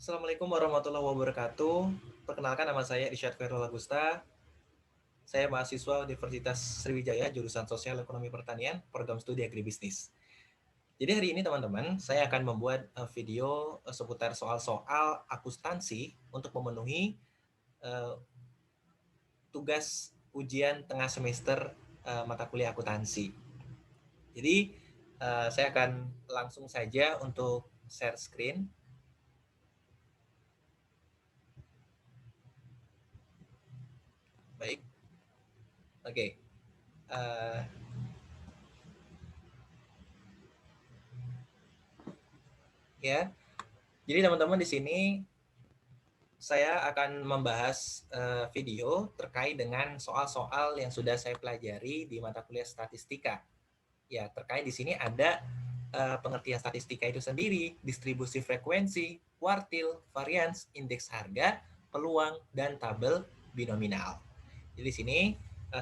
Assalamualaikum warahmatullahi wabarakatuh. Perkenalkan nama saya Irsyad Khairul Agusta. Saya mahasiswa Universitas Sriwijaya jurusan Sosial Ekonomi Pertanian, program studi Agribisnis. Jadi hari ini teman-teman, saya akan membuat video seputar soal-soal akuntansi untuk memenuhi uh, tugas ujian tengah semester mata kuliah akuntansi. Jadi saya akan langsung saja untuk share screen. Baik, oke. Okay. Ya, jadi teman-teman di sini saya akan membahas video terkait dengan soal-soal yang sudah saya pelajari di mata kuliah statistika. Ya, terkait di sini ada pengertian statistika itu sendiri, distribusi frekuensi, kuartil, varians, indeks harga, peluang, dan tabel binominal. Jadi di sini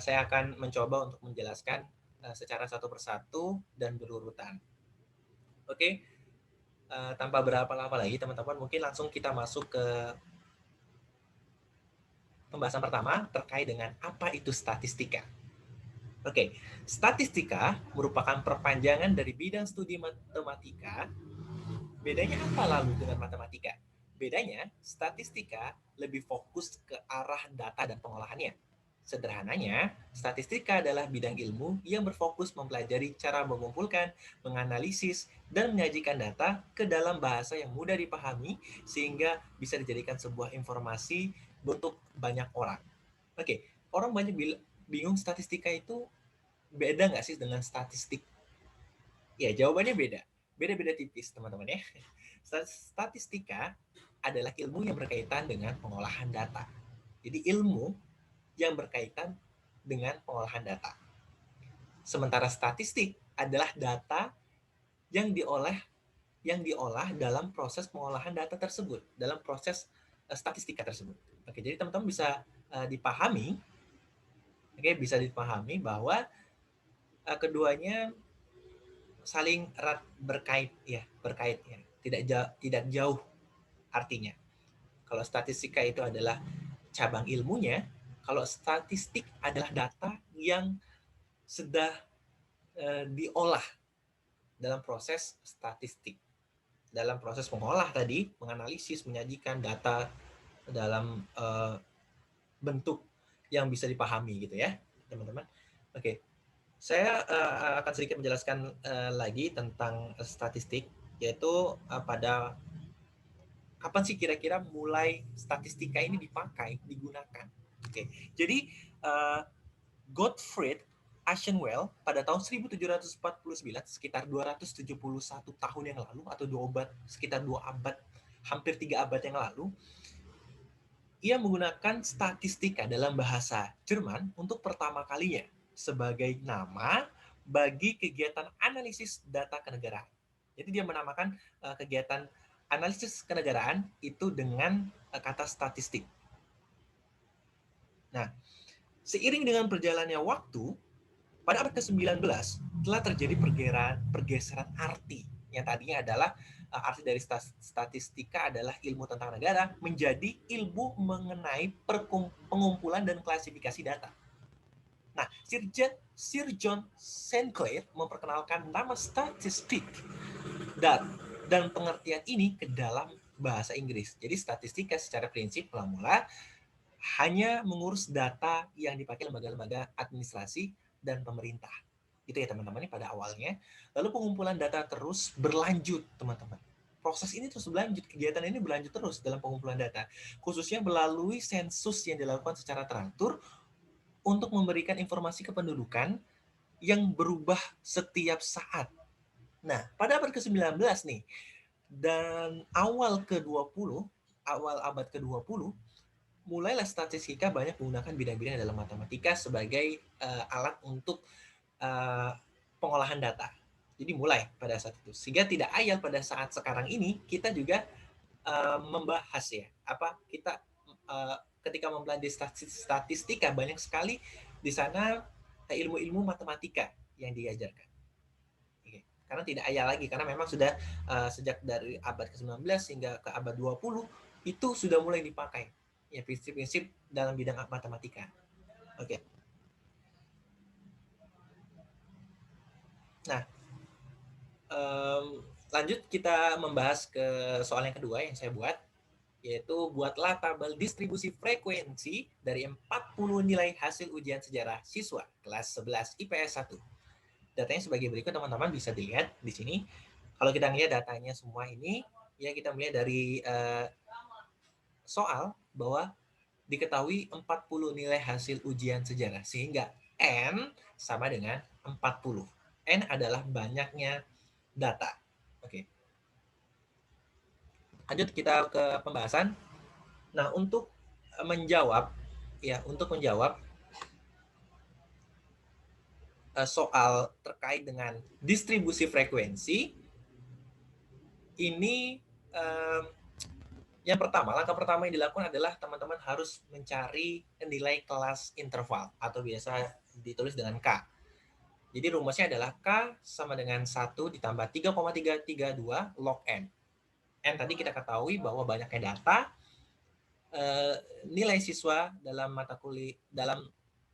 saya akan mencoba untuk menjelaskan secara satu persatu dan berurutan. Oke, tanpa berapa lama lagi teman-teman, mungkin langsung kita masuk ke pembahasan pertama terkait dengan apa itu statistika. Oke, statistika merupakan perpanjangan dari bidang studi matematika. Bedanya apa lalu dengan matematika? Bedanya, statistika lebih fokus ke arah data dan pengolahannya. Sederhananya, statistika adalah bidang ilmu yang berfokus mempelajari cara mengumpulkan, menganalisis, dan menyajikan data ke dalam bahasa yang mudah dipahami sehingga bisa dijadikan sebuah informasi untuk banyak orang. Oke, orang banyak bingung statistika itu beda nggak sih dengan statistik? Ya, jawabannya beda. Beda-beda tipis, teman-teman ya. Statistika adalah ilmu yang berkaitan dengan pengolahan data. Jadi ilmu yang berkaitan dengan pengolahan data. Sementara statistik adalah data yang diolah dalam proses pengolahan data tersebut, dalam proses statistika tersebut. Oke, jadi teman-teman bisa dipahami, bisa dipahami bahwa keduanya saling erat berkait ya, tidak jauh artinya. Kalau statistika itu adalah cabang ilmunya, kalau statistik adalah data yang sudah diolah dalam proses statistik, dalam proses mengolah tadi, menganalisis, menyajikan data dalam bentuk yang bisa dipahami gitu ya, teman-teman. Oke, saya akan sedikit menjelaskan lagi tentang statistik, yaitu pada kapan sih kira-kira mulai statistika ini digunakan. Oke, jadi Gottfried Aschenwell pada tahun 1749, sekitar 271 tahun yang lalu, atau sekitar 2 abad, hampir 3 abad yang lalu, ia menggunakan statistika dalam bahasa Jerman untuk pertama kalinya sebagai nama bagi kegiatan analisis data kenegaraan. Jadi dia menamakan kegiatan analisis kenegaraan itu dengan kata statistik. Nah, seiring dengan berjalannya waktu, pada abad ke-19 telah terjadi pergeseran arti yang tadinya adalah arti dari statistika adalah ilmu tentang negara menjadi ilmu mengenai pengumpulan dan klasifikasi data. Nah, Sir John Sinclair memperkenalkan nama statistik dan pengertian ini ke dalam bahasa Inggris. Jadi statistika secara prinsip mula-mula hanya mengurus data yang dipakai lembaga-lembaga administrasi dan pemerintah. Itu ya teman-teman pada awalnya. Lalu pengumpulan data terus berlanjut, teman-teman. Proses ini terus berlanjut, kegiatan ini berlanjut terus dalam pengumpulan data, khususnya melalui sensus yang dilakukan secara teratur untuk memberikan informasi kependudukan yang berubah setiap saat. Nah, pada abad ke-19 nih, dan awal abad ke-20, mulailah statistika banyak menggunakan bidang-bidang dalam matematika sebagai alat untuk uh, pengolahan data. Jadi mulai pada saat itu, sehingga tidak ayal pada saat sekarang ini kita juga membahas ya apa kita ketika mempelajari statistika banyak sekali di sana ilmu-ilmu matematika yang diajarkan. Oke. Karena tidak ayal lagi, karena memang sudah sejak dari abad ke-19 hingga ke abad 20 itu sudah mulai dipakai ya prinsip-prinsip dalam bidang matematika. Oke. Nah, lanjut kita membahas ke soal yang kedua yang saya buat, yaitu buatlah tabel distribusi frekuensi dari 40 nilai hasil ujian sejarah siswa kelas 11 IPS 1. Datanya sebagai berikut, teman-teman bisa dilihat di sini. Kalau kita lihat datanya semua ini, ya kita melihat dari soal bahwa diketahui 40 nilai hasil ujian sejarah, sehingga N sama dengan 40. N adalah banyaknya data. Oke. Lanjut kita ke pembahasan. Nah, untuk menjawab soal terkait dengan distribusi frekuensi ini, langkah pertama yang dilakukan adalah teman-teman harus mencari nilai kelas interval atau biasa ditulis dengan K. Jadi rumusnya adalah K sama dengan 1 ditambah 3,332 log N. N tadi kita ketahui bahwa banyaknya data, nilai siswa dalam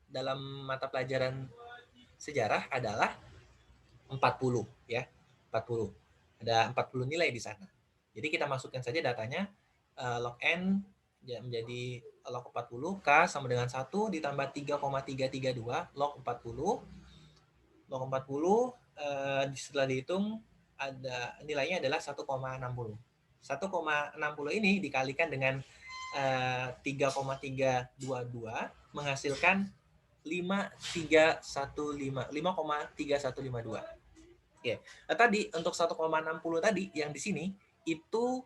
dalam mata pelajaran sejarah adalah 40 ya. 40. Ada 40 nilai di sana. Jadi kita masukkan saja datanya, log N menjadi log 40, K sama dengan 1 ditambah 3,332 log 40. Log 40 setelah dihitung ada nilainya adalah 1,60. 1,60 ini dikalikan dengan 3,322 menghasilkan 5,3152. Oke. Nah, tadi untuk 1,60 tadi yang di sini itu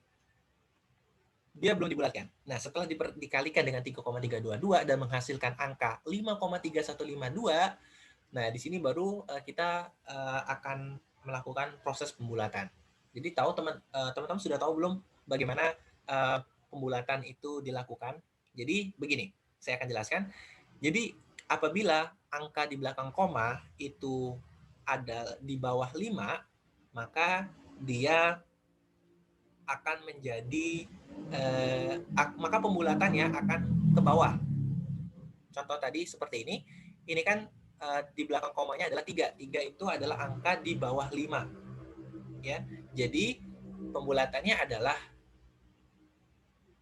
dia belum dibulatkan. Nah, setelah dikalikan dengan 3,322 dan menghasilkan angka 5,3152, nah di sini baru kita akan melakukan proses pembulatan. Jadi teman-teman sudah tahu belum bagaimana pembulatan itu dilakukan? Jadi begini, saya akan jelaskan. Jadi apabila angka di belakang koma itu ada di bawah 5, maka dia akan menjadi maka pembulatannya akan ke bawah. Contoh tadi seperti ini. Ini kan di belakang komanya adalah 3. 3 itu adalah angka di bawah 5. Ya. Jadi pembulatannya adalah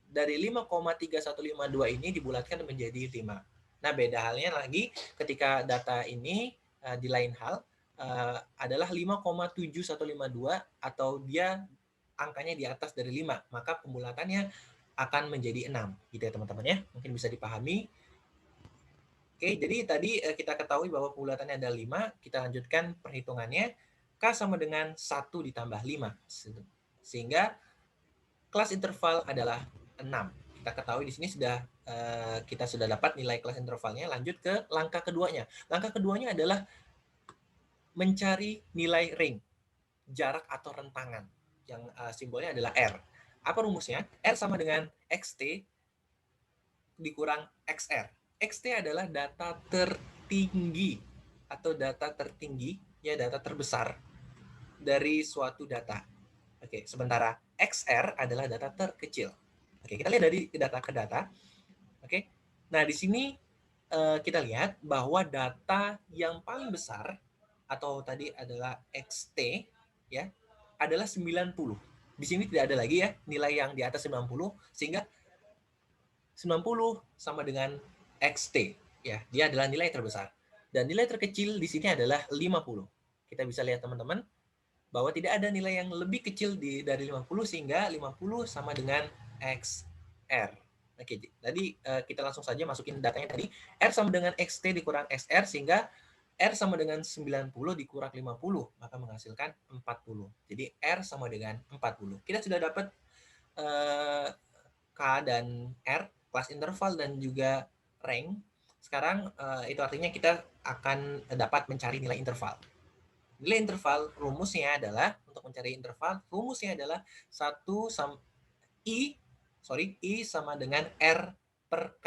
dari 5,3152 ini dibulatkan menjadi 5. Nah, beda halnya lagi ketika data ini di lain hal adalah 5,7152 atau dia angkanya di atas dari 5, maka pembulatannya akan menjadi 6. Gitu ya teman-teman ya. Mungkin bisa dipahami. Oke, jadi tadi kita ketahui bahwa pembulatannya ada 5, kita lanjutkan perhitungannya. K sama dengan 1 ditambah 5. Sehingga kelas interval adalah 6. Kita ketahui di sini kita sudah dapat nilai kelas intervalnya. Lanjut ke langkah keduanya. Langkah keduanya adalah mencari nilai range, jarak atau rentangan, yang simbolnya adalah R. Apa rumusnya? R sama dengan XT dikurang XR. XT adalah data tertinggi atau data tertinggi, ya data terbesar dari suatu data. Oke, sementara XR adalah data terkecil. Oke, kita lihat dari data ke data. Oke, nah di sini kita lihat bahwa data yang paling besar atau tadi adalah XT ya adalah 90. Di sini tidak ada lagi ya nilai yang di atas 90, sehingga 90 sama dengan XT ya, dia adalah nilai terbesar. Dan nilai terkecil di sini adalah 50. Kita bisa lihat teman-teman bahwa tidak ada nilai yang lebih kecil dari 50, sehingga 50 sama dengan XR. Oke, jadi kita langsung saja masukin datanya tadi. R sama dengan XT dikurang XR, sehingga R sama dengan 90 dikurang 50, maka menghasilkan 40. Jadi R sama dengan 40. Kita sudah dapat K dan R, kelas interval dan juga rank. Sekarang itu artinya kita akan dapat mencari nilai interval. Nilai interval rumusnya adalah, untuk mencari interval, rumusnya adalah I sama dengan R per K.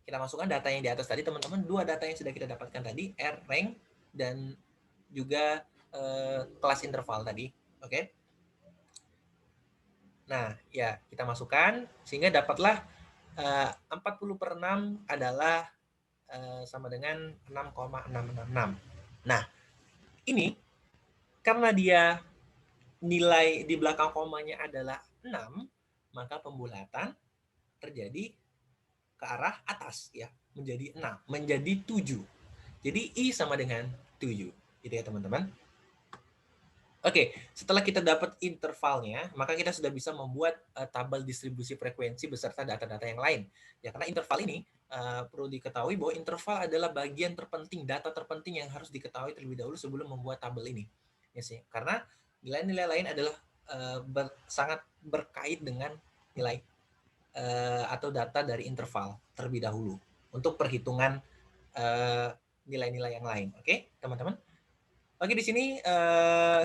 Kita masukkan data yang di atas tadi, teman-teman. Dua data yang sudah kita dapatkan tadi, R rank dan juga kelas interval tadi. Oke. Nah, ya kita masukkan sehingga dapatlah 40/6 adalah sama dengan 6,666. Nah, ini karena dia nilai di belakang komanya adalah 6, maka pembulatan terjadi ke arah atas ya, menjadi 6, menjadi 7. Jadi I sama dengan 7. Gitu ya, teman-teman. Oke, setelah kita dapat intervalnya, maka kita sudah bisa membuat tabel distribusi frekuensi beserta data-data yang lain. Ya, karena interval ini perlu diketahui bahwa interval adalah bagian terpenting, data terpenting yang harus diketahui terlebih dahulu sebelum membuat tabel ini. Ya sih, karena nilai-nilai lain adalah sangat berkait dengan nilai atau data dari interval terlebih dahulu untuk perhitungan nilai-nilai yang lain. Oke, teman-teman? Oke, di sini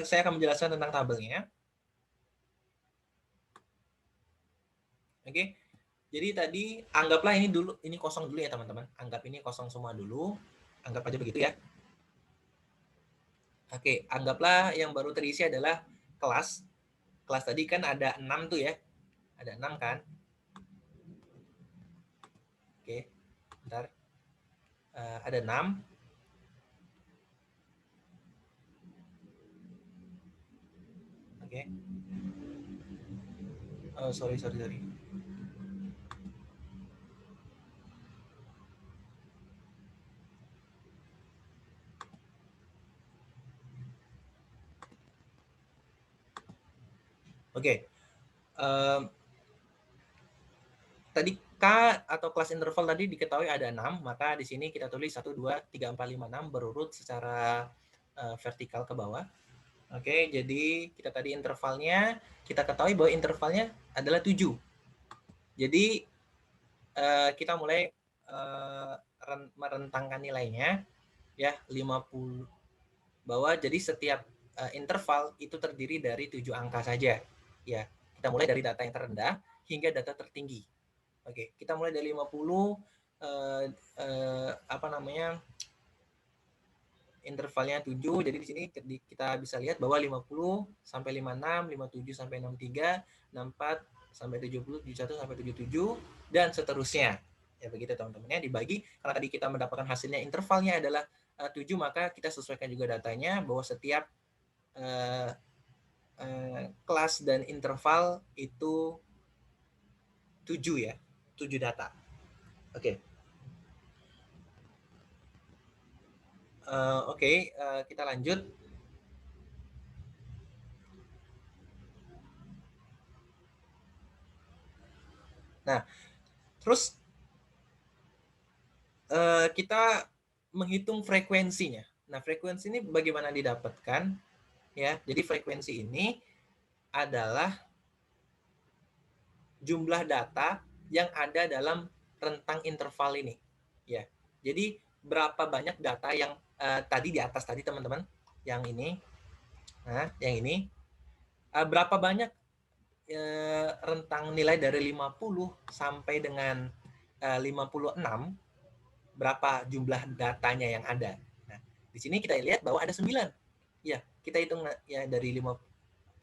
saya akan menjelaskan tentang tabelnya. Oke, jadi tadi anggaplah ini dulu, ini kosong dulu ya teman-teman. Anggap ini kosong semua dulu. Anggap aja begitu ya. Oke, anggaplah yang baru terisi adalah kelas. Kelas tadi kan ada 6 tuh ya. Ada 6 kan. Oke, bentar. Ada 6. Oke. Oh, sorry. Oke. Tadi K atau kelas interval tadi diketahui ada 6, maka di sini kita tulis 1, 2, 3, 4, 5, 6 berurut secara vertikal ke bawah. Oke, jadi kita tadi intervalnya, kita ketahui bahwa intervalnya adalah 7. Jadi kita mulai merentangkan nilainya ya 50 bahwa jadi setiap interval itu terdiri dari 7 angka saja. Ya, kita mulai dari data yang terendah hingga data tertinggi. Oke, kita mulai dari 50 intervalnya 7. Jadi di sini kita bisa lihat bahwa 50 sampai 56, 57 sampai 63, 64 sampai 70, 71 sampai 77 dan seterusnya. Ya begitu teman-teman ya, dibagi karena tadi kita mendapatkan hasilnya intervalnya adalah 7, maka kita sesuaikan juga datanya bahwa setiap kelas dan interval itu 7 ya, 7 data. Oke. Kita lanjut. Nah, terus kita menghitung frekuensinya. Nah, frekuensi ini bagaimana didapatkan? Ya, jadi frekuensi ini adalah jumlah data yang ada dalam rentang interval ini. Ya, jadi berapa banyak data yang tadi di atas tadi teman-teman, yang ini, nah, yang ini, berapa banyak rentang nilai dari 50 sampai dengan 56, berapa jumlah datanya yang ada. Nah, di sini kita lihat bahwa ada 9. Ya, kita hitung ya dari 5,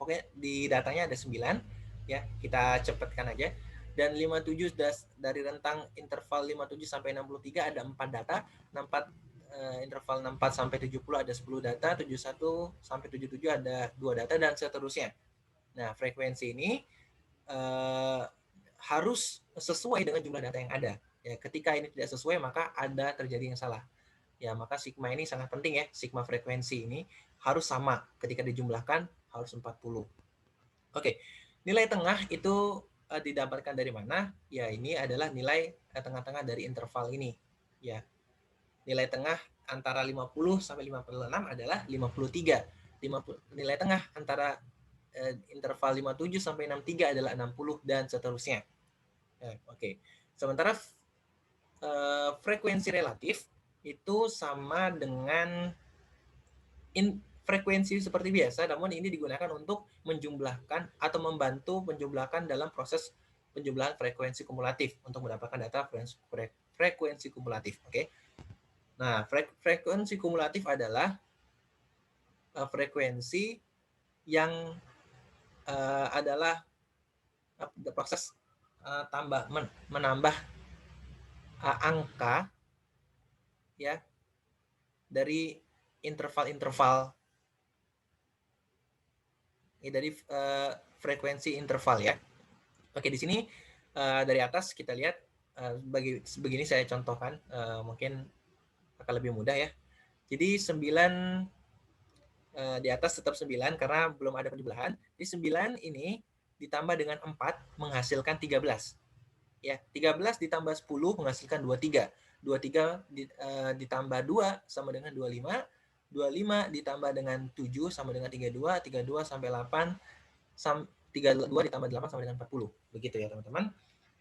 pokoknya di datanya ada 9. Ya, kita cepatkan aja. Dan 57 dari rentang interval 57 sampai 63 ada 4 data. 64 interval 64 sampai 70 ada 10 data, 71 sampai 77 ada 2 data dan seterusnya. Nah, frekuensi ini harus sesuai dengan jumlah data yang ada. Ya, ketika ini tidak sesuai maka ada terjadi yang salah. Ya, maka sigma ini sangat penting ya. Sigma frekuensi ini harus sama ketika dijumlahkan harus 40. Oke. Nilai tengah itu didapatkan dari mana? Ya, ini adalah nilai tengah-tengah dari interval ini. Ya. Nilai tengah antara 50 sampai 56 adalah 53. Nilai tengah antara interval 57 sampai 63 adalah 60 dan seterusnya. Oke. Sementara frekuensi relatif itu sama dengan frekuensi seperti biasa, namun ini digunakan untuk menjumlahkan atau membantu menjumlahkan dalam proses penjumlahan frekuensi kumulatif untuk mendapatkan data frekuensi kumulatif. Oke. Nah, frekuensi kumulatif adalah frekuensi yang adalah proses menambah angka ya dari interval-interval dari frekuensi interval ya. Oke, di sini dari atas kita lihat begini saya contohkan, mungkin akan lebih mudah ya. Jadi 9 di atas tetap 9 karena belum ada penjumlahan. Jadi 9 ini ditambah dengan 4 menghasilkan 13. Ya, 13 ditambah 10 menghasilkan 23. 23 ditambah 2 sama dengan 25. 25 ditambah dengan 7 sama dengan 32. 32 sampai 8 32 ditambah 8 sama dengan 40. Begitu ya, teman-teman.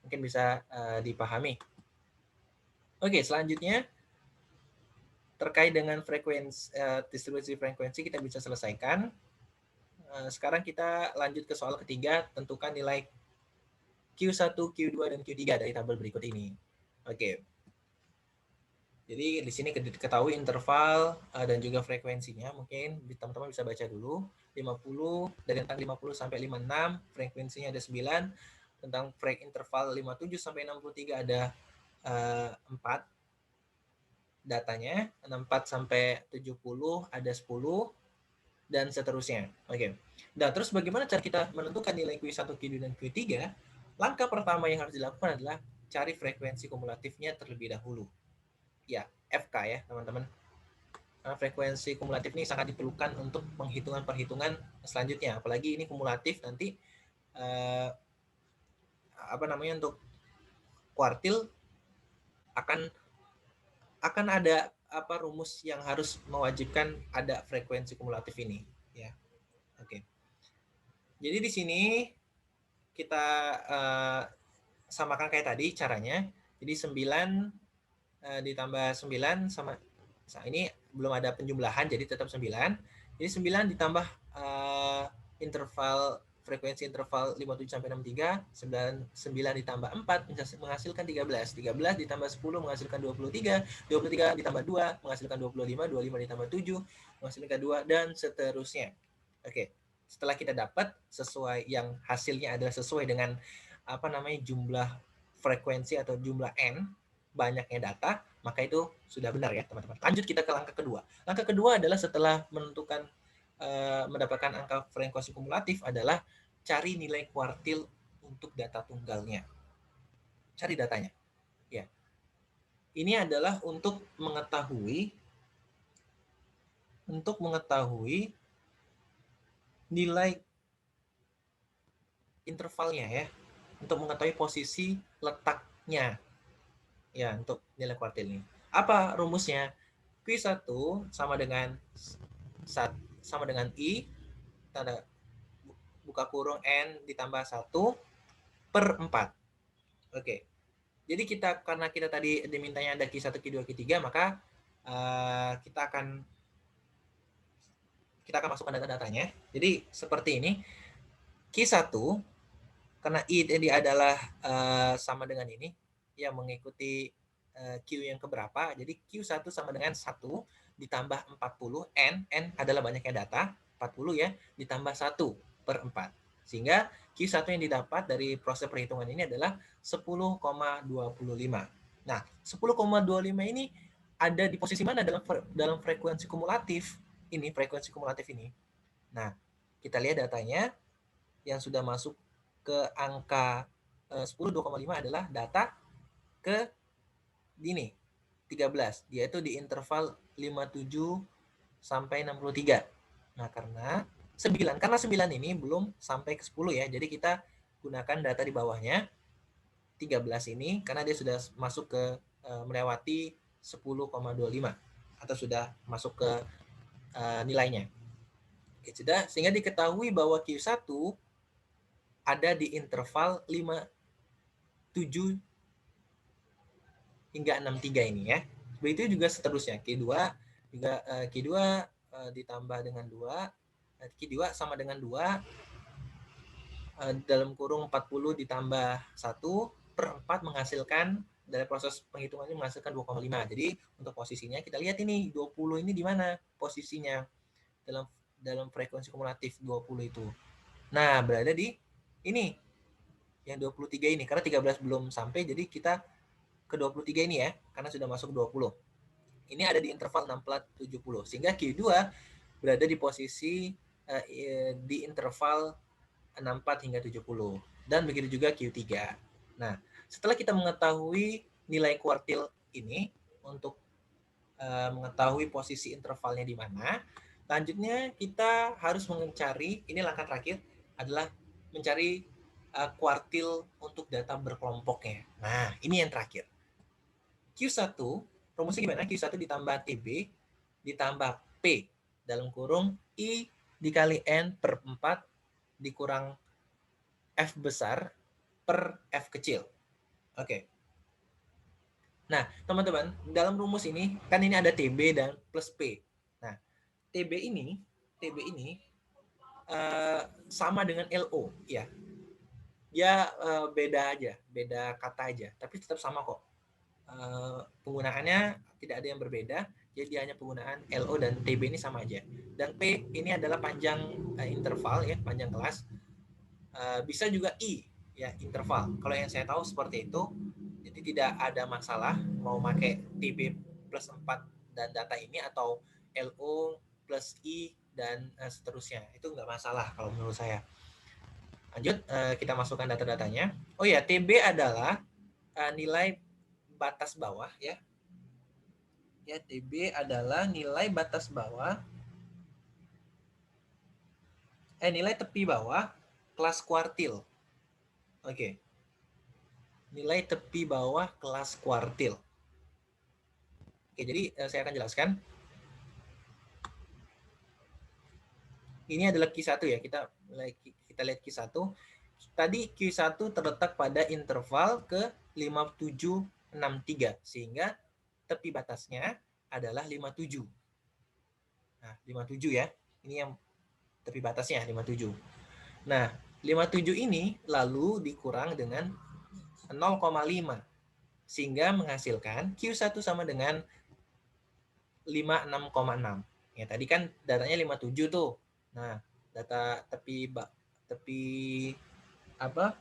Mungkin bisa dipahami. Oke, selanjutnya terkait dengan distribusi frekuensi kita bisa selesaikan. Sekarang kita lanjut ke soal ketiga, tentukan nilai Q1, Q2, dan Q3 dari tabel berikut ini. Oke. Jadi di sini ketahui interval dan juga frekuensinya. Mungkin teman-teman bisa baca dulu. 50 dari tentang 50 sampai 56, frekuensinya ada 9. Tentang interval 57 sampai 63 ada 4 datanya, 64 sampai 70 ada 10 dan seterusnya. Oke. Nah, terus bagaimana cara kita menentukan nilai Q1, Q2, dan Q3? Langkah pertama yang harus dilakukan adalah cari frekuensi kumulatifnya terlebih dahulu. Ya, FK ya, teman-teman. Nah, frekuensi kumulatif ini sangat diperlukan untuk perhitungan selanjutnya. Apalagi ini kumulatif nanti untuk kuartil akan ada rumus yang harus mewajibkan ada frekuensi kumulatif ini ya. Oke. Jadi di sini kita samakan kayak tadi caranya. Jadi 9 ditambah 9 sama ini belum ada penjumlahan jadi tetap 9. Jadi 9 ditambah frekuensi interval 57 sampai 63, 9 ditambah 4 menghasilkan 13. 13 ditambah 10 menghasilkan 23, 23 ditambah 2 menghasilkan 25, 25 ditambah 7 menghasilkan 2 dan seterusnya. Oke. Setelah kita dapat sesuai yang hasilnya adalah sesuai dengan jumlah frekuensi atau jumlah n, banyaknya data, maka itu sudah benar ya teman-teman. Lanjut kita ke langkah kedua. Langkah kedua adalah setelah menentukan mendapatkan angka frekuensi kumulatif adalah cari nilai kuartil untuk data tunggalnya. Cari datanya. Ya. Ini adalah untuk mengetahui nilai intervalnya ya. Untuk mengetahui posisi letaknya. Ya, untuk nilai kuartil ini. Apa rumusnya? Q1 sama dengan I tanda buka kurung N ditambah 1 per 4. Oke. Jadi karena kita tadi dimintanya ada Q1, Q2, Q3, maka kita akan masukkan data-datanya. Jadi seperti ini. Q1 karena I tadi adalah sama dengan ini yang mengikuti Q yang keberapa. Jadi Q1 sama dengan 1 ditambah 40 N adalah banyaknya data, 40 ya, ditambah 1 per 4. Sehingga Q1 yang didapat dari proses perhitungan ini adalah 10,25. Nah, 10,25 ini ada di posisi mana dalam frekuensi kumulatif ini, Nah, kita lihat datanya yang sudah masuk ke angka 10,2,5 adalah data ke ini 13, yaitu di interval 57 sampai 63. Nah, karena 9 ini belum sampai ke 10 ya. Jadi kita gunakan data di bawahnya 13 ini karena dia sudah masuk ke melewati 10,25 atau sudah masuk ke nilainya. Oke, sudah sehingga diketahui bahwa Q1 ada di interval 57 hingga 63 ini ya. Begitu juga seterusnya. Q2 juga Q2 ditambah dengan 2, Q2 sama dengan 2 dalam kurung 40 ditambah 1 per 4 menghasilkan dari proses penghitungannya menghasilkan 2,5. Jadi untuk posisinya kita lihat ini 20 ini di mana posisinya dalam dalam frekuensi kumulatif 20 itu. Nah, berada di ini yang 23 ini karena 13 belum sampai, jadi kita ke 23 ini ya, karena sudah masuk 20. Ini ada di interval 64-70 sehingga Q2 berada di posisi di interval 64 hingga 70 dan begitu juga Q3. Nah, setelah kita mengetahui nilai kuartil ini untuk mengetahui posisi intervalnya di mana, selanjutnya kita harus mencari, ini langkah terakhir adalah mencari kuartil untuk data berkelompoknya. Nah, ini yang terakhir. Q1, rumusnya gimana? Q1 ditambah TB ditambah P dalam kurung I dikali N per 4 dikurang F besar per F kecil. Oke. Nah, teman-teman, dalam rumus ini kan ini ada TB dan plus P. Nah, TB ini sama dengan LO, ya. Dia beda aja, beda kata aja, tapi tetap sama kok. Penggunaannya tidak ada yang berbeda, jadi dia hanya penggunaan LO dan TB ini sama aja. Dan P ini adalah panjang interval ya, panjang kelas. Bisa juga I ya, interval. Kalau yang saya tahu seperti itu, jadi tidak ada masalah mau pakai TB plus 4 dan data ini atau LO plus I dan seterusnya. Itu nggak masalah kalau menurut saya. Lanjut, kita masukkan data-datanya. Oh ya, TB adalah nilai batas bawah ya. Ya, TB adalah nilai batas bawah nilai tepi bawah kelas kuartil. Oke. Nilai tepi bawah kelas kuartil. Oke, jadi saya akan jelaskan. Ini adalah Q1 ya. Kita lihat Q1. Tadi Q1 terletak pada interval ke 5763 sehingga tepi batasnya adalah 57. Nah, 57 ya. Ini yang tepi batasnya 57. Nah, 57 ini lalu dikurang dengan 0,5 sehingga menghasilkan Q1 sama dengan 56,6. Ya, tadi kan datanya 57 tuh. Nah, data tepi apa?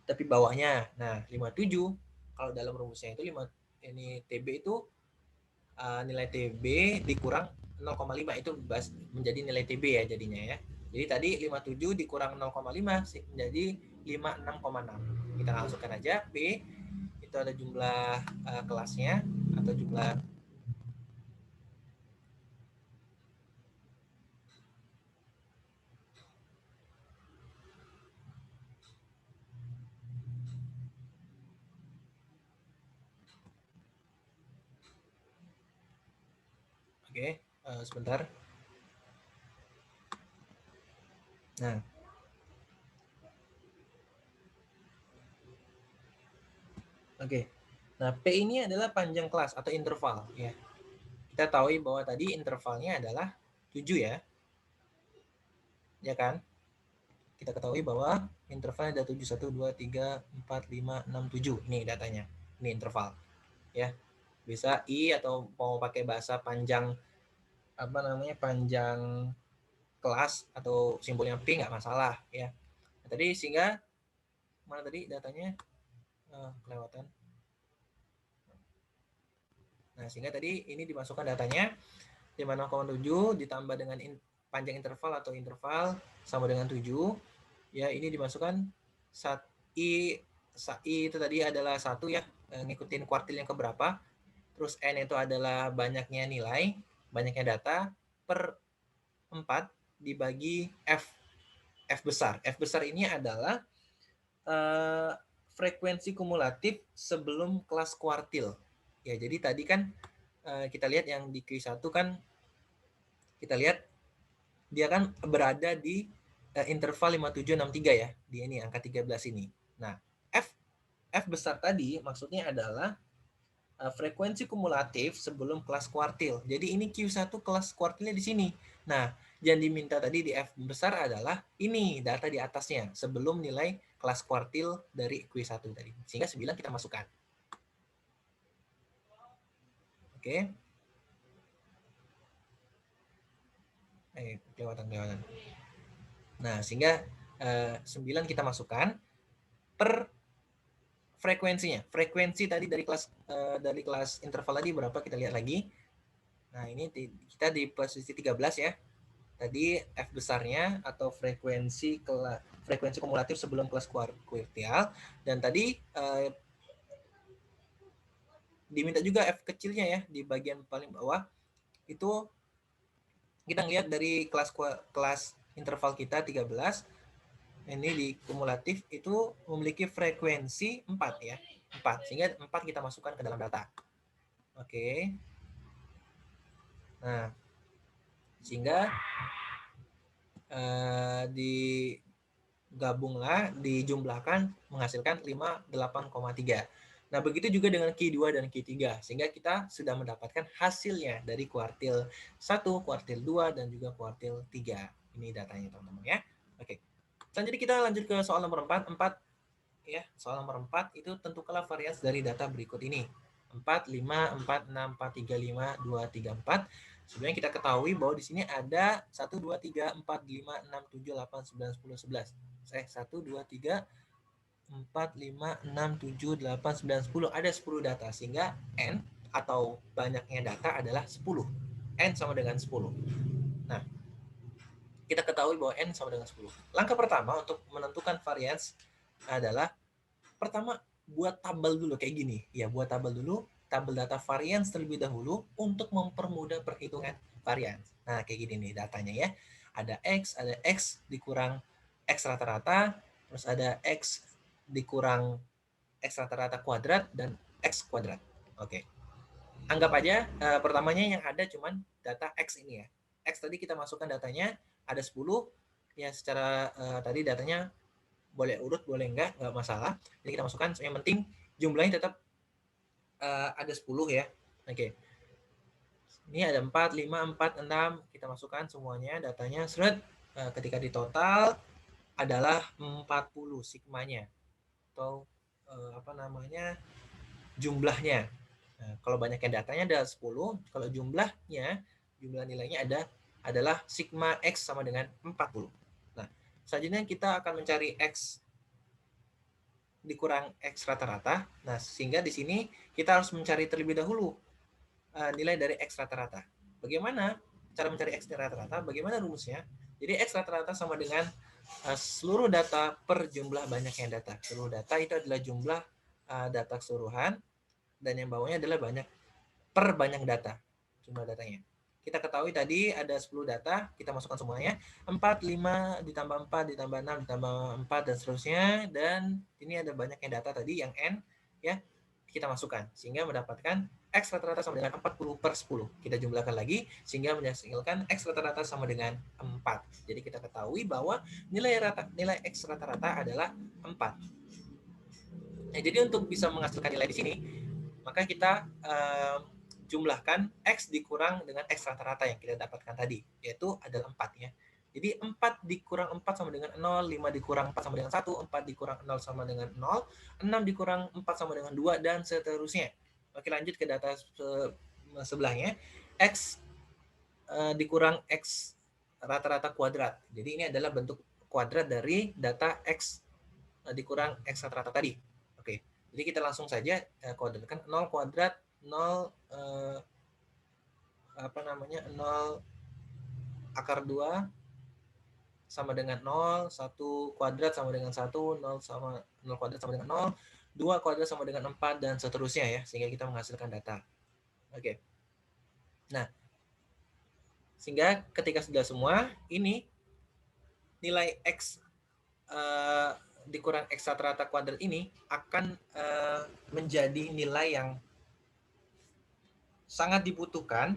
Tepi bawahnya. Nah, 57 kalau dalam rumusnya itu ini TB itu nilai TB dikurang 0,5 itu menjadi nilai TB ya jadinya ya. Jadi tadi 57 dikurang 0,5 menjadi 56,6. Kita langsungkan aja P itu ada jumlah kelasnya atau jumlah Oke, sebentar. Nah, oke. Nah, P ini adalah panjang kelas atau interval ya. Kita tahu bahwa tadi intervalnya adalah 7 ya. Ya kan? Kita ketahui bahwa intervalnya ada 7, 1, 2, 3, 4, 5, 6, 7. Ini datanya. Ini interval. Ya. Bisa I atau mau pakai bahasa panjang panjang kelas atau simbolnya P nggak masalah ya. Nah, tadi sehingga mana tadi datanya kelewatan. Nah, sehingga tadi ini dimasukkan datanya 56,7 ditambah dengan panjang interval atau interval sama dengan 7. Ya, ini dimasukkan I itu tadi adalah 1 ya, ngikutin kuartil yang keberapa. Terus N itu adalah banyaknya nilai, banyaknya data per 4 dibagi F. F besar. F besar ini adalah frekuensi kumulatif sebelum kelas kuartil. Ya, jadi tadi kan kita lihat yang di Q1 kan kita lihat dia kan berada di interval 5763 ya, di ini angka 13 ini. Nah, F besar tadi maksudnya adalah frekuensi kumulatif sebelum kelas kuartil. Jadi ini Q1 kelas kuartilnya di sini. Nah, yang diminta tadi di F besar adalah ini data di atasnya sebelum nilai kelas kuartil dari Q1 tadi. Sehingga 9 kita masukkan. Oke. Kelewatan. Nah, sehingga 9 kita masukkan per frekuensinya. Frekuensi tadi dari kelas interval tadi berapa, kita lihat lagi. Nah, ini kita di posisi 13 ya. Tadi F besarnya atau frekuensi kumulatif sebelum kelas kuartil, dan tadi diminta juga F kecilnya ya di bagian paling bawah. Itu kita lihat dari kelas interval kita 13, ini di kumulatif itu memiliki frekuensi 4 ya. 4, sehingga 4 kita masukkan ke dalam data. Oke. Nah, sehingga digabunglah, dijumlahkan menghasilkan 58,3. Nah, begitu juga dengan Q2 dan Q3, sehingga kita sudah mendapatkan hasilnya dari kuartil 1, kuartil 2, dan juga kuartil 3. Ini datanya, teman-teman ya. Oke. Selanjutnya kita lanjut ke soal nomor 4. Ya, soal nomor 4 itu tentukanlah varians dari data berikut ini. 4, 5, 4, 6, 4, 3, 5, 2, 3, 4. Sebenarnya kita ketahui bahwa di sini ada 1, 2, 3, 4, 5, 6, 7, 8, 9, 10, 11. 1, 2, 3, 4, 5, 6, 7, 8, 9, 10. Ada 10 data, sehingga N atau banyaknya data adalah 10. N sama dengan 10. Nah, kita ketahui bahwa N sama dengan 10. Langkah pertama untuk menentukan varians adalah pertama buat tabel dulu kayak gini. Ya, buat tabel dulu, tabel data varians terlebih dahulu untuk mempermudah perhitungan varians. Nah, kayak gini nih datanya ya. Ada X dikurang X rata-rata, terus ada X dikurang X rata-rata kuadrat, dan X kuadrat. Oke. Anggap aja pertamanya yang ada cuman data X ini ya. X tadi kita masukkan datanya, ada 10, ya secara tadi datanya boleh urut, boleh enggak masalah. Jadi kita masukkan, yang penting jumlahnya tetap ada 10 ya. Oke. Ini ada 4, 5, 4, 6, kita masukkan semuanya datanya, seret. Ketika di total adalah 40 sigmanya atau jumlahnya. Nah, kalau banyaknya datanya ada 10, kalau jumlah nilainya adalah sigma X sama dengan 40. Nah, selanjutnya kita akan mencari X dikurang X rata-rata. Nah, sehingga di sini kita harus mencari terlebih dahulu nilai dari X rata-rata. Bagaimana cara mencari X rata-rata? Bagaimana rumusnya? Jadi X rata-rata sama dengan seluruh data per jumlah banyaknya data. Seluruh data itu adalah jumlah data keseluruhan, dan yang bawahnya adalah banyak data, jumlah datanya. Kita ketahui tadi ada 10 data, kita masukkan semuanya. 4, 5, ditambah 4, ditambah 6, ditambah 4, dan seterusnya. Dan ini ada banyaknya data tadi, yang N, ya, kita masukkan. Sehingga mendapatkan X rata-rata sama dengan 40 per 10. Kita jumlahkan lagi, sehingga menghasilkan X rata-rata sama dengan 4. Jadi kita ketahui bahwa nilai X rata-rata adalah 4. Nah, jadi untuk bisa menghasilkan nilai di sini, maka kita jumlahkan X dikurang dengan X rata-rata yang kita dapatkan tadi, yaitu adalah 4 ya. Jadi 4 dikurang 4 sama dengan 0, 5 dikurang 4 sama dengan 1, 4 dikurang 0 sama dengan 0, 6 dikurang 4 sama dengan 2, dan seterusnya. Oke, lanjut ke data sebelahnya. X dikurang X rata-rata kuadrat. Jadi ini adalah bentuk kuadrat dari data X dikurang X rata-rata tadi. Oke, jadi kita langsung saja kuadratkan. 0 kuadrat 0 0 akar 2 sama dengan 0, 1 kuadrat sama dengan 1, 0 kuadrat sama dengan 0, 2 kuadrat sama dengan 4, dan seterusnya ya, sehingga kita menghasilkan data. Oke. Nah, sehingga ketika sudah semua, ini nilai X dikurang X rata-rata kuadrat ini akan menjadi nilai yang sangat dibutuhkan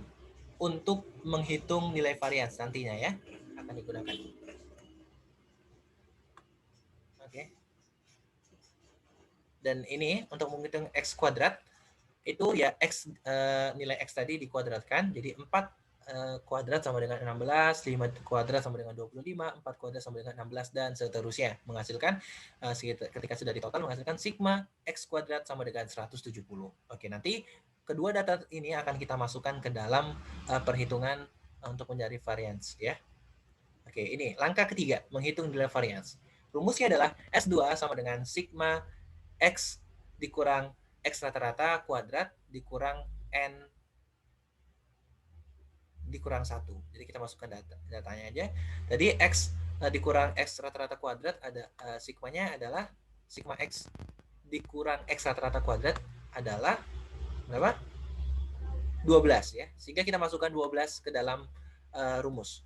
untuk menghitung nilai varians nantinya ya, akan digunakan. Oke. Dan ini untuk menghitung X kuadrat itu ya nilai X tadi dikuadratkan, jadi 4 kuadrat sama dengan 16, 5 kuadrat sama dengan 25, 4 kuadrat sama dengan 16, dan seterusnya, menghasilkan ketika sudah ditotal menghasilkan sigma X kuadrat sama dengan 170. Oke, nanti kedua data ini akan kita masukkan ke dalam perhitungan untuk mencari varians ya. Oke, ini langkah ketiga, menghitung nilai varians. Rumusnya adalah S2 sama dengan sigma X dikurang X rata-rata kuadrat dikurang N dikurang 1. Jadi kita masukkan datanya aja. Jadi X dikurang X rata-rata kuadrat ada sigmanya adalah sigma X dikurang X rata-rata kuadrat adalah berapa? 12 ya. Sehingga kita masukkan 12 ke dalam rumus.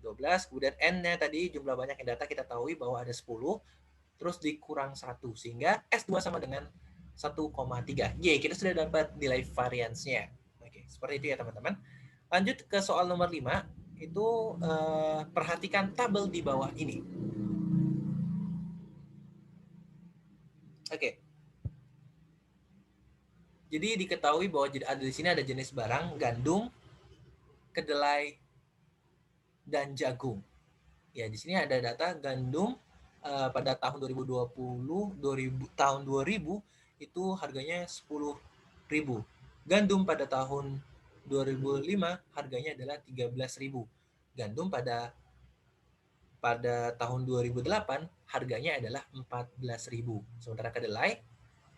12, kemudian N-nya tadi jumlah banyak yang data kita tahu bahwa ada 10, terus dikurang 1, sehingga S2 sama dengan 1,3. Ye, kita sudah dapat nilai variansnya. Oke, seperti itu ya teman-teman. Lanjut ke soal nomor 5, itu perhatikan tabel di bawah ini. Oke. Jadi diketahui bahwa ada di sini ada jenis barang gandum, kedelai, dan jagung. Ya, di sini ada data gandum pada tahun 2020, tahun 2000 itu harganya 10.000. Gandum pada tahun 2005 harganya adalah 13.000. Gandum pada tahun 2008 harganya adalah 14.000. Sementara kedelai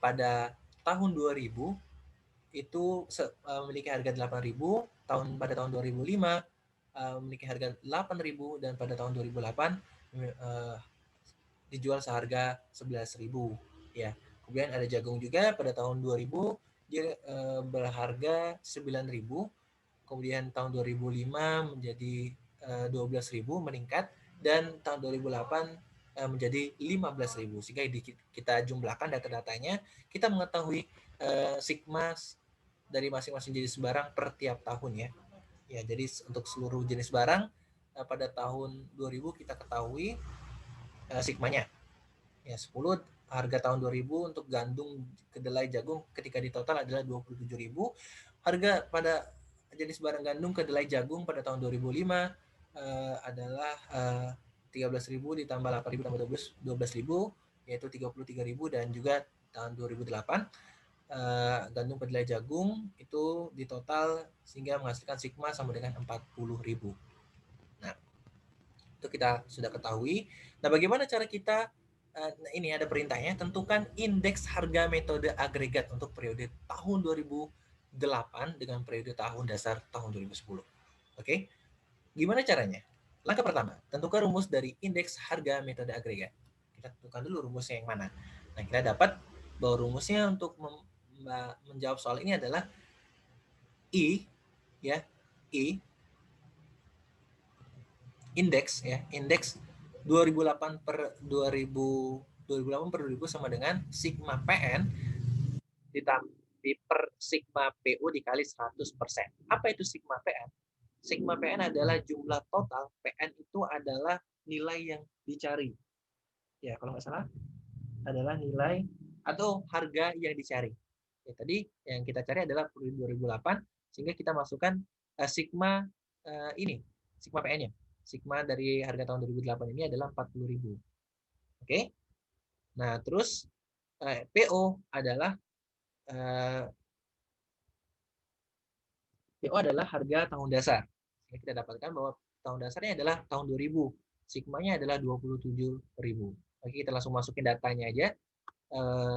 pada tahun 2000 itu memiliki harga 8.000, pada tahun 2005 memiliki harga 8.000, dan pada tahun 2008 dijual seharga 11.000 ya. Kemudian ada jagung juga pada tahun 2000 dia berharga 9.000, kemudian tahun 2005 menjadi 12.000 meningkat, dan tahun 2008 menjadi 15.000. Sehingga kita jumlahkan data-datanya, kita mengetahui sigma dari masing-masing jenis barang per tiap tahun ya. Ya, jadi untuk seluruh jenis barang pada tahun 2000 kita ketahui sigmanya. Ya, 10 harga tahun 2000 untuk gandum, kedelai, jagung ketika di total adalah 27.000. Harga pada jenis barang gandum, kedelai, jagung pada tahun 2005 adalah 13.000 ditambah 8.000 tambah 12.000 yaitu 33.000, dan juga tahun 2008 gandum, kedelai, jagung itu di total sehingga menghasilkan sigma sama dengan 40.000. Nah, itu kita sudah ketahui. Nah, bagaimana cara kita ini ada perintahnya, tentukan indeks harga metode agregat untuk periode tahun 2008 dengan periode tahun dasar tahun 2010. Oke, gimana caranya? Langkah pertama, tentukan rumus dari indeks harga metode agregat. Kita tentukan dulu rumusnya yang mana. Nah, kita dapat bahwa rumusnya untuk menjawab soal ini adalah I, ya, I, indeks, ya, indeks 2008 per 2000 sama dengan sigma PN di per sigma PU dikali 100%. Apa itu sigma PN? Sigma PN adalah jumlah total, PN itu adalah nilai yang dicari. Ya, kalau nggak salah adalah nilai atau harga yang dicari. Ya, tadi yang kita cari adalah 2008, sehingga kita masukkan sigma ini, sigma PN-nya. Sigma dari harga tahun 2008 ini adalah 40.000. Oke. Nah, terus PO adalah harga tahun dasar. Jadi kita dapatkan bahwa tahun dasarnya adalah tahun 2000. Sigmanya adalah 27.000. Oke, kita langsung masukin datanya aja.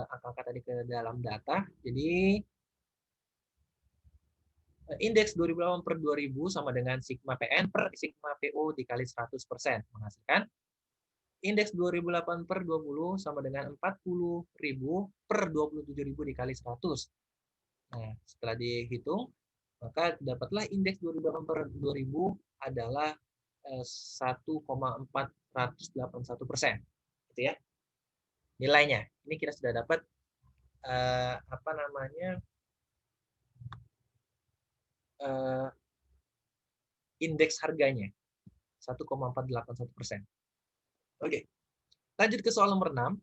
Angka-angka tadi ke dalam data. Jadi indeks 2008 per 2000 sama dengan sigma PN per sigma PO dikali 100%. Menghasilkan indeks 2008 per 20 sama dengan 40.000 per 27.000 dikali 100. Nah, setelah dihitung, maka dapatlah indeks 2008 per 2000 adalah 1,481%. Gitu ya. Nilainya. Ini kita sudah dapat apa namanya? Indeks harganya 1,481%. Oke, lanjut ke soal nomor 6.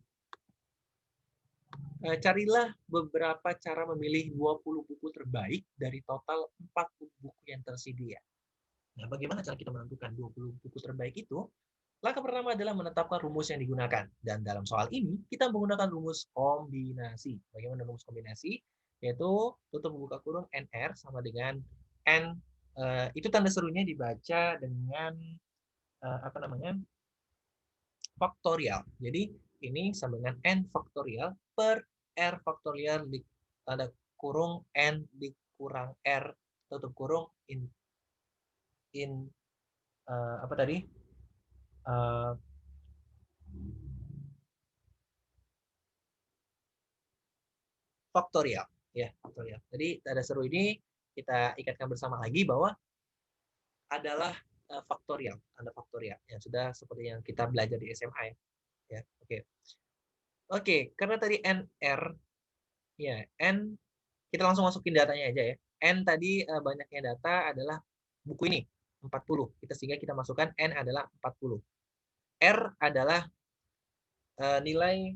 Carilah beberapa cara memilih 20 buku terbaik dari total 40 buku yang tersedia. Nah, bagaimana cara kita menentukan 20 buku terbaik itu? Langkah pertama adalah menetapkan rumus yang digunakan. Dan dalam soal ini, kita menggunakan rumus kombinasi. Bagaimana rumus kombinasi? Yaitu tutup buka kurung NR sama dengan N Itu tanda serunya dibaca dengan apa namanya, faktorial. Jadi ini sama dengan n faktorial per r faktorial di tanda kurung n dikurang r tutup kurung in apa tadi, uh, faktorial ya, faktorial. Jadi tanda seru ini kita ikatkan bersama lagi bahwa adalah faktorial, tanda faktorial yang sudah seperti yang kita belajar di SMA ya. Ya, oke. Oke, karena tadi NR ya, N kita langsung masukin datanya aja ya. N tadi banyaknya data adalah buku ini 40. Sehingga kita masukkan N adalah 40. R adalah nilai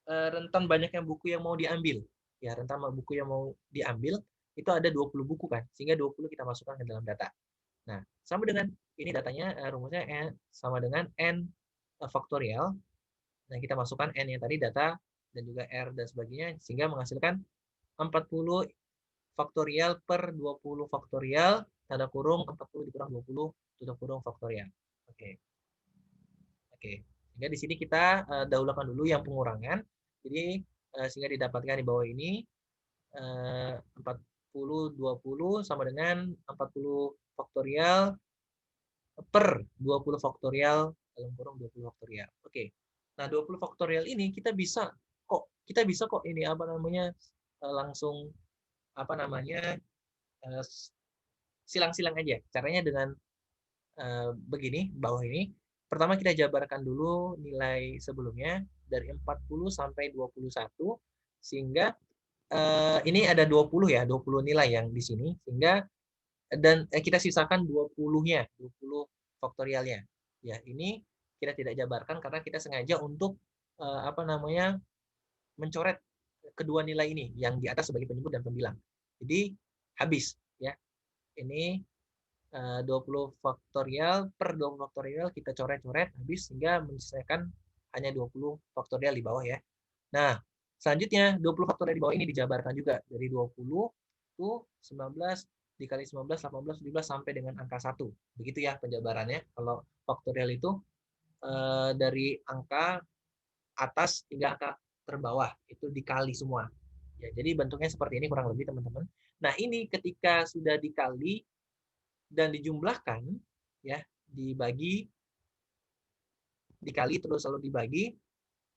rentan banyaknya buku yang mau diambil. Ya, rentan buku yang mau diambil itu ada 20 buku kan. Sehingga 20 kita masukkan ke dalam data. Nah, sama dengan ini datanya rumusnya N sama dengan N faktorial. Nah, kita masukkan N yang tadi data dan juga R dan sebagainya sehingga menghasilkan 40 faktorial per 20 faktorial tanda kurung 40 dikurang 20 tutup kurung faktorial. Oke. Oke. Sehingga di sini kita dahulukan dulu yang pengurangan. Jadi sehingga didapatkan di bawah ini 40 20 sama dengan 40 faktorial per 20 faktorial dalam kurung 20 faktorial. Oke. Nah, 20 faktorial ini kita bisa kok ini apa namanya langsung apa namanya silang-silang aja. Caranya dengan begini, bawah ini. Pertama kita jabarkan dulu nilai sebelumnya dari 40 sampai 21 sehingga ini ada 20 ya, 20 nilai yang di sini sehingga dan kita sisakan 20-nya, 20 faktorialnya. Ya, ini kita tidak jabarkan karena kita sengaja untuk apa namanya mencoret kedua nilai ini yang di atas sebagai penyebut dan pembilang. Jadi habis ya. Ini 20 faktorial per 20 faktorial kita coret-coret habis sehingga menyisakan hanya 20 faktorial di bawah ya. Nah, selanjutnya 20 faktorial di bawah ini dijabarkan juga dari 20 itu 19 dikali 19, 18, 17 sampai dengan angka 1. Begitu ya penjabarannya. Kalau faktorial itu dari angka atas hingga angka terbawah itu dikali semua. Ya, jadi bentuknya seperti ini kurang lebih teman-teman. Nah, ini ketika sudah dikali dan dijumlahkan ya, dikali terus lalu dibagi,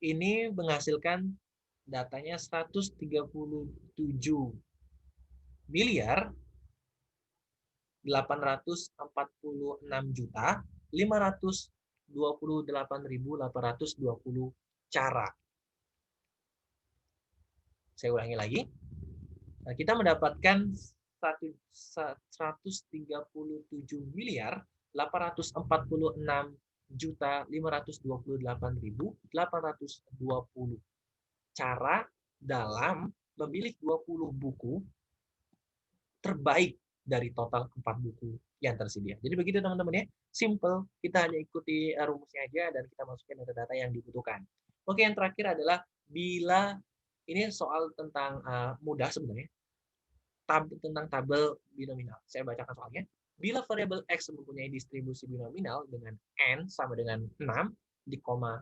ini menghasilkan datanya 137 miliar 846 juta 528.820 cara. Saya ulangi lagi. Nah, kita mendapatkan 137 miliar 846 juta 528.820 cara dalam memilih 20 buku terbaik dari total 4 buku yang tersedia. Jadi begitu teman-teman ya, simple, kita hanya ikuti rumusnya aja dan kita masukkan data-data yang dibutuhkan. Oke, yang terakhir adalah bila ini soal tentang mudah sebenarnya, tentang tabel binominal. Saya bacakan soalnya. Bila variabel X mempunyai distribusi binominal dengan N sama dengan 6 di koma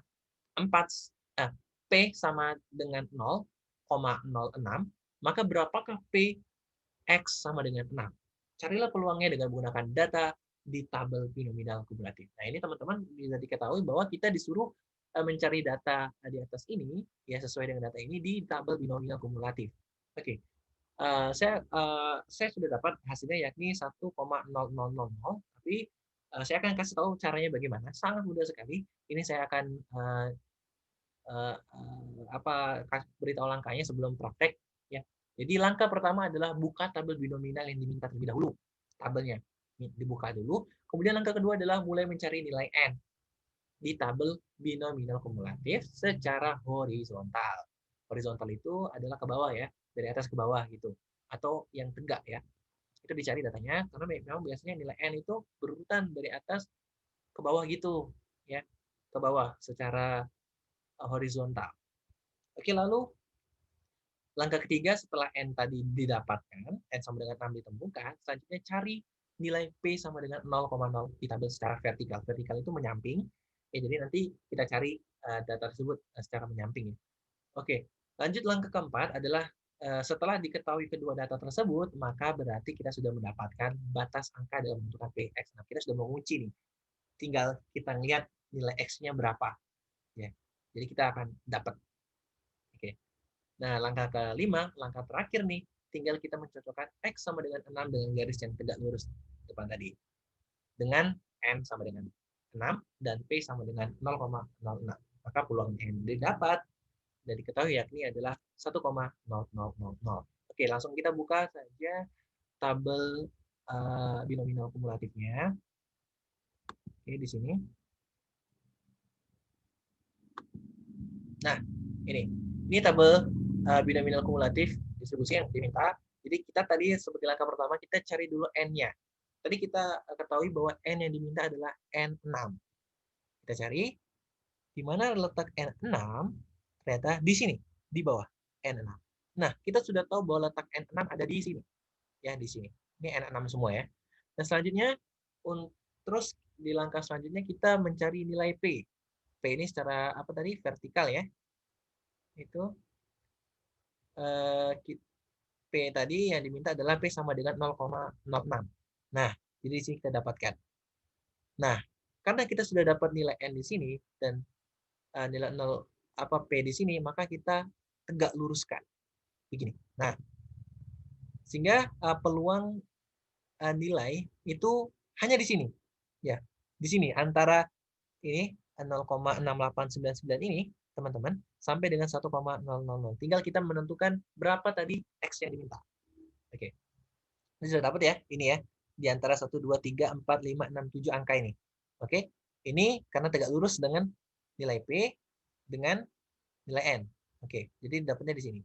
4, P sama dengan 0,06, maka berapakah P X sama dengan 6? Carilah peluangnya dengan menggunakan data di tabel binominal kumulatif. Nah, ini teman-teman bisa diketahui bahwa kita disuruh mencari data di atas ini, ya sesuai dengan data ini di tabel binominal kumulatif. Oke, saya sudah dapat hasilnya yakni 1,0000, tapi saya akan kasih tahu caranya bagaimana. Sangat mudah sekali. Ini saya akan beritahu langkahnya sebelum praktek ya. Jadi langkah pertama adalah buka tabel binominal yang diminta terlebih dahulu. Tabelnya dibuka dulu. Kemudian langkah kedua adalah mulai mencari nilai n di tabel binominal kumulatif secara horizontal. Horizontal itu adalah ke bawah ya, dari atas ke bawah gitu. Atau yang tegak ya. Itu dicari datanya karena memang biasanya nilai n itu berurutan dari atas ke bawah gitu ya. Ke bawah secara horizontal. Oke, lalu Langkah ketiga setelah N tadi didapatkan, N sama dengan 6 ditemukan, selanjutnya cari nilai P sama dengan 0,0 di tabel secara vertikal. Vertikal itu menyamping. Jadi nanti kita cari data tersebut secara menyamping. Oke, lanjut langkah keempat adalah setelah diketahui kedua data tersebut, maka berarti kita sudah mendapatkan batas angka dalam menentukan Px. Nah, kita sudah mengunci nih. Tinggal kita lihat nilai X-nya berapa. Ya. Jadi kita akan dapat. Oke. Nah, langkah kelima, langkah terakhir nih, tinggal kita mencocokkan X sama dengan 6 dengan garis yang tegak lurus depan tadi. Dengan N sama dengan 6 dan P sama dengan 0,06. Maka peluang yang didapat dan diketahui yakni adalah 1,0000. Oke, langsung kita buka saja tabel binominal kumulatifnya. Oke, di sini. Nah, ini tabel binominal kumulatif distribusi yang diminta. Jadi kita tadi seperti langkah pertama kita cari dulu N-nya. Tadi kita ketahui bahwa N yang diminta adalah N6. Kita cari di mana letak N6, ternyata di sini, di bawah N6. Nah, kita sudah tahu bahwa letak N6 ada di sini. Ya, di sini. Ini N6 semua ya. Dan selanjutnya, terus di langkah selanjutnya kita mencari nilai P. P ini secara apa tadi? Vertikal ya. Itu P tadi yang diminta adalah P sama dengan 0,06. Nah, jadi di sini kita dapatkan. Nah, karena kita sudah dapat nilai N di sini dan nilai 0 P di sini, maka kita tegak luruskan. Begini. Nah, sehingga peluang nilai itu hanya di sini. Ya, di sini antara ini 0,6899 ini, teman-teman, sampai dengan 1,000. Tinggal kita menentukan berapa tadi X yang diminta. Oke. Ini sudah dapat ya, ini ya. Di antara 1, 2, 3, 4, 5, 6, 7 angka ini. Oke. Ini karena tegak lurus dengan nilai P dengan nilai N. Oke, jadi dapatnya di sini.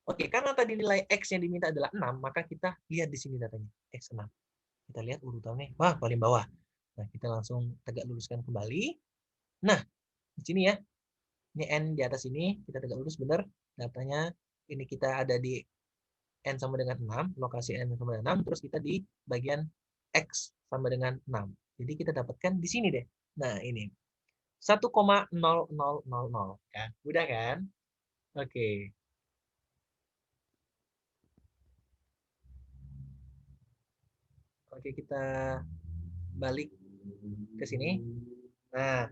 Oke, karena tadi nilai X yang diminta adalah 6, maka kita lihat di sini datanya, X6. Kita lihat urutannya, wah paling bawah. Nah, kita langsung tegak luruskan kembali. Nah, di sini ya, ini N di atas ini, kita tegak lurus benar. Datanya, ini kita ada di N sama dengan 6, lokasi N sama dengan 6, terus kita di bagian X sama dengan 6. Jadi kita dapatkan di sini deh. Nah, ini. 1,0000. Kan? Mudah kan? Oke. Oke, kita balik ke sini. Nah,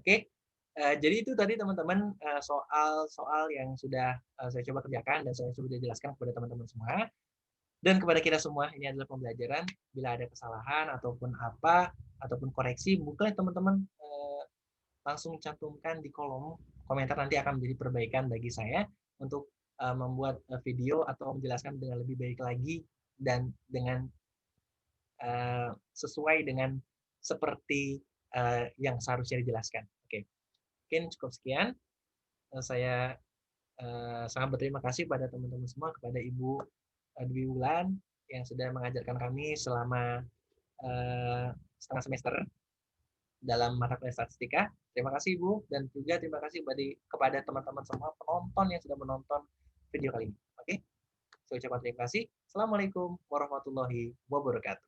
oke. Jadi itu tadi teman-teman soal-soal yang sudah saya coba kerjakan dan saya sudah jelaskan kepada teman-teman semua. Dan kepada kita semua, ini adalah pembelajaran. Bila ada kesalahan ataupun apa, ataupun koreksi, boleh teman-teman langsung cantumkan di kolom komentar. Nanti akan menjadi perbaikan bagi saya untuk membuat video atau menjelaskan dengan lebih baik lagi dan dengan sesuai dengan seperti yang seharusnya dijelaskan. Oke, mungkin cukup sekian. Saya sangat berterima kasih pada teman-teman semua, kepada Ibu Dwi Wulan yang sudah mengajarkan kami selama setengah semester dalam mata kuliah statistika. Terima kasih Ibu, dan juga terima kasih kepada teman-teman semua penonton yang sudah menonton video kali ini. Oke, saya ucapkan terima kasih. Assalamualaikum warahmatullahi wabarakatuh.